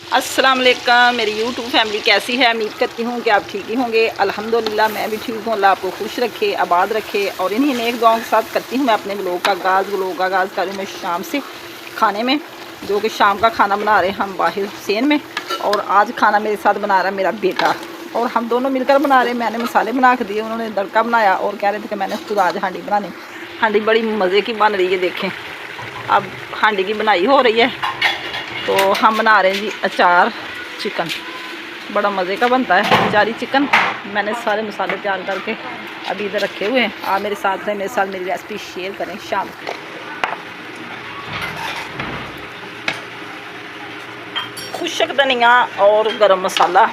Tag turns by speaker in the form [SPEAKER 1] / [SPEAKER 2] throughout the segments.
[SPEAKER 1] अस्सलाम वालेकुम। मेरी यूट्यूब फैमिली कैसी है? उम्मीद करती हूँ कि आप ठीक ही होंगे। अल्हम्दुलिल्लाह मैं भी ठीक हूँ। अल्लाह आपको खुश रखे, आबाद रखे। और इन्हीं नेक दुआओं के साथ करती हूँ मैं अपने व्लॉग का आगाज़ कर रही हूँ मैं शाम से खाने में, जो कि शाम का खाना बना रहे हैं हम बाहिर हुसैन में। और आज खाना मेरे साथ बना रहा है मेरा बेटा, और हम दोनों मिलकर बना रहे हैं। मैंने मसाले बना के दिए, उन्होंने तड़का बनाया, और कह रहे थे कि मैंने खुद आज हांडी बनानी। हांडी बड़ी मज़े की बन रही है, देखें। अब हांडी की बनाई हो रही है, तो हम बना रहे हैं जी अचार चिकन। बड़ा मज़े का बनता है अचारी चिकन। मैंने सारे मसाले तैयार करके अभी इधर रखे हुए हैं। आप मेरे साथ रहें, मेरे साथ मेरी रेसिपी शेयर करें शाम को। खुशक धनिया और गरम मसाला,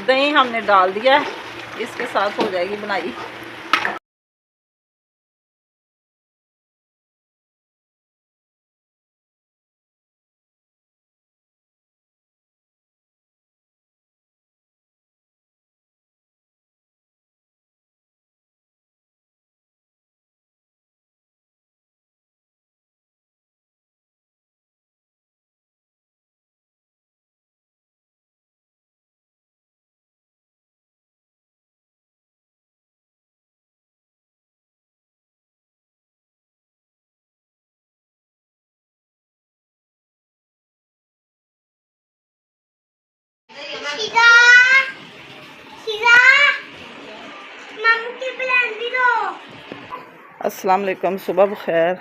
[SPEAKER 1] दही हमने डाल दिया है, इसके साथ हो जाएगी बनाई। अस्सलाम वालेकुम, सुबह बखैर।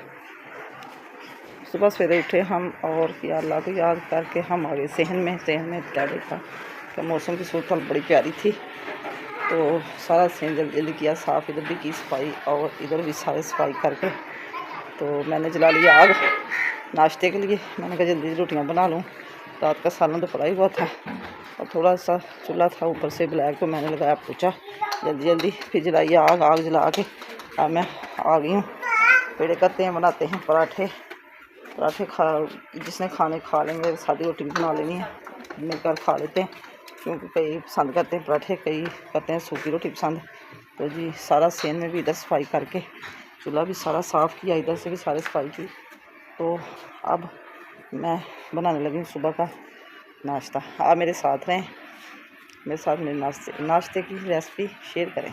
[SPEAKER 1] सुबह सवेरे उठे हम, और या अल्लाह को याद करके हम आ गए सहन में। सहन में क्या देखा कि मौसम की सूरत बड़ी प्यारी थी, तो सारा सहन जल्दी जल्दी किया साफ़। इधर भी की सफाई और इधर भी सारी सफाई करके तो मैंने जला लिया आग नाश्ते के लिए। मैंने कहा जल्दी रोटियां बना लूँ। रात का सालन तो पड़ा ही हुआ था, और थोड़ा सा चूल्हा था ऊपर से ब्लैक, तो मैंने लगाया पोछा जल्दी जल्दी। फिर जलाई आग जला के अब मैं आ गई हूँ। पेड़े करते हैं, बनाते हैं पराठे खा, जिसने खाने खा लेंगे। सादी रोटी भी बना लेनी है, मिलकर खा लेते हैं, क्योंकि कई पसंद करते हैं पराठे, कई करते हैं सूखी रोटी पसंद। तो जी सारा सेन में भी इधर सफाई करके चूल्हा भी सारा साफ़ किया, इधर से भी सारी सफाई की। तो अब मैं बनाने लगी हूँ सुबह का नाश्ता। आप मेरे साथ रहें, मेरे साथ मेरे नाश्ते की रेसिपी शेयर करें।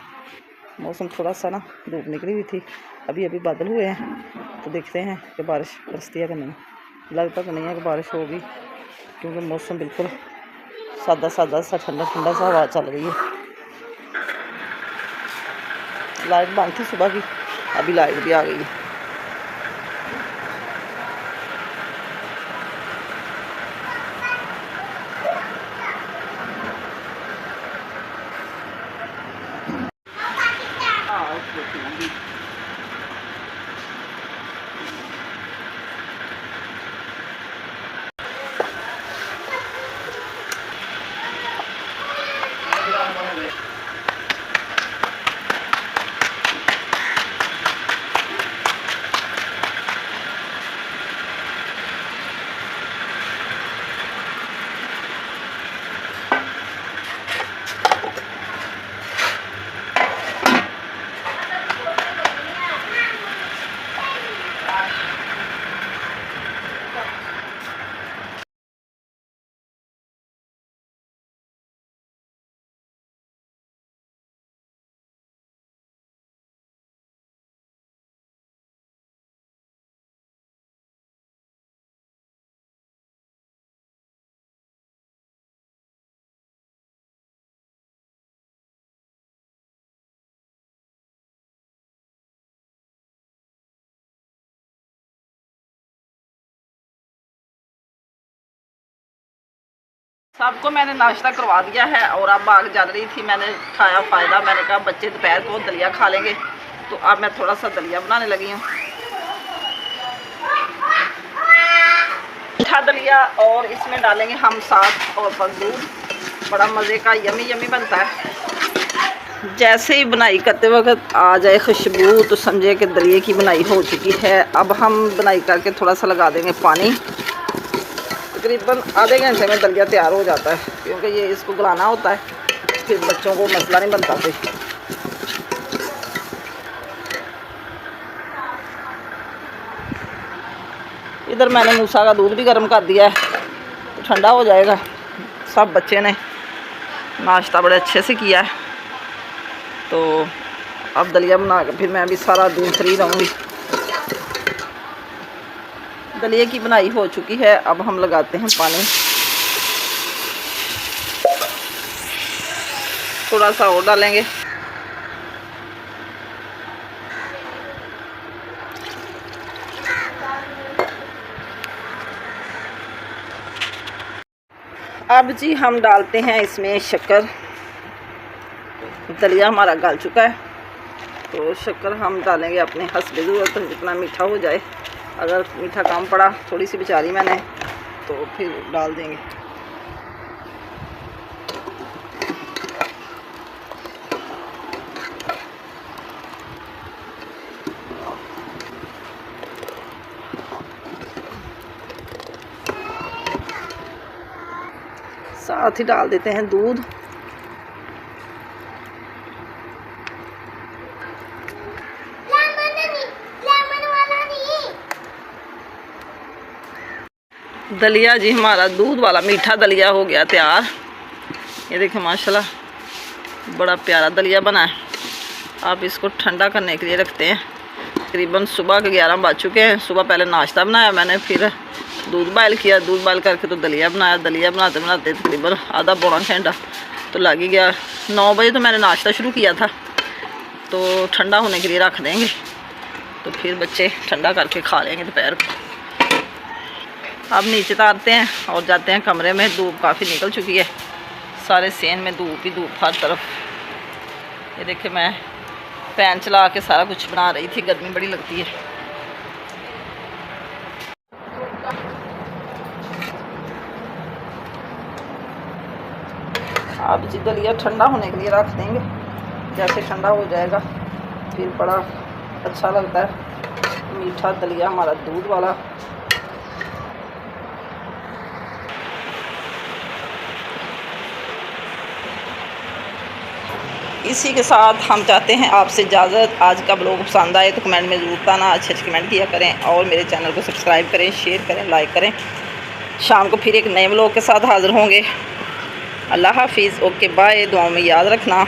[SPEAKER 1] मौसम थोड़ा सा ना धूप निकली हुई थी, अभी अभी बादल हुए हैं, तो देखते हैं कि बारिश बरसती है कि नहीं। लगता तो नहीं है कि बारिश होगी, क्योंकि मौसम बिल्कुल सादा सा ठंडा सा हवा चल रही है। लाइट बंद थी सुबह की, अभी लाइट भी आ गई है। सबको मैंने नाश्ता करवा दिया है, और अब आग जल रही थी। मैंने खाया फ़ायदा, मैंने कहा बच्चे दोपहर को दलिया खा लेंगे, तो अब मैं थोड़ा सा दलिया बनाने लगी हूँ। मीठा दलिया, और इसमें डालेंगे हम साथ और पर दूध। बड़ा मज़े का यमी बनता है। जैसे ही बुनाई करते वक्त आ जाए खुशबू, तो समझे कि दलिए की बुनाई हो चुकी है। अब हम बुनाई करके थोड़ा सा लगा देंगे पानी, क्योंकि तकरीबन आधे घंटे में दलिया तैयार हो जाता है, क्योंकि ये इसको गलाना होता है, फिर बच्चों को मसला नहीं बनता। फिर इधर मैंने मूसा का दूध भी गर्म कर दिया है, तो ठंडा हो जाएगा। सब बच्चे ने नाश्ता बड़े अच्छे से किया है, तो अब दलिया बना के फिर मैं अभी सारा दिन फ्री रहूँगी। दलिए की बनाई हो चुकी है, अब हम लगाते हैं पानी, थोड़ा सा और डालेंगे। अब जी हम डालते हैं इसमें शक्कर। दलिया हमारा गल चुका है, तो शक्कर हम डालेंगे अपने हस्बे ज़रूरत, जितना मीठा हो जाए। अगर मीठा कम पड़ा, थोड़ी सी बेचारी मैंने, तो फिर डाल देंगे। साथ ही डाल देते हैं दूध। दलिया जी हमारा दूध वाला मीठा दलिया हो गया तैयार। ये देखिए माशाल्लाह बड़ा प्यारा दलिया बना है। आप इसको ठंडा करने के लिए रखते हैं। तकरीबन सुबह के 11 बज चुके हैं। सुबह पहले नाश्ता बनाया मैंने, फिर दूध बॉयल किया, दूध बॉयल करके तो दलिया बनाया। दलिया बनाते बनाते तकरीबन आधा पौना घंटा तो लग ही गया। 9 बजे तो मैंने नाश्ता शुरू किया था, तो ठंडा होने के लिए रख देंगे, तो फिर बच्चे ठंडा करके खा लेंगे दोपहर को। अब नीचे तारते हैं और जाते हैं कमरे में। धूप काफ़ी निकल चुकी है, सारे सेन में धूप ही धूप हर तरफ। ये देखिए मैं फैन चला के सारा कुछ बना रही थी, गर्मी बड़ी लगती है। अब जी दलिया ठंडा होने के लिए रख देंगे। जैसे ठंडा हो जाएगा फिर बड़ा अच्छा लगता है मीठा दलिया हमारा दूध वाला। इसी के साथ हम चाहते हैं आपसे इजाज़त। आज का ब्लॉग पसंद आए तो कमेंट में ज़रूर बताना, अच्छे अच्छे कमेंट किया करें और मेरे चैनल को सब्सक्राइब करें, शेयर करें, लाइक करें। शाम को फिर एक नए ब्लॉग के साथ हाज़िर होंगे। अल्लाह हाफिज़। Okay bye. दुआओं में याद रखना।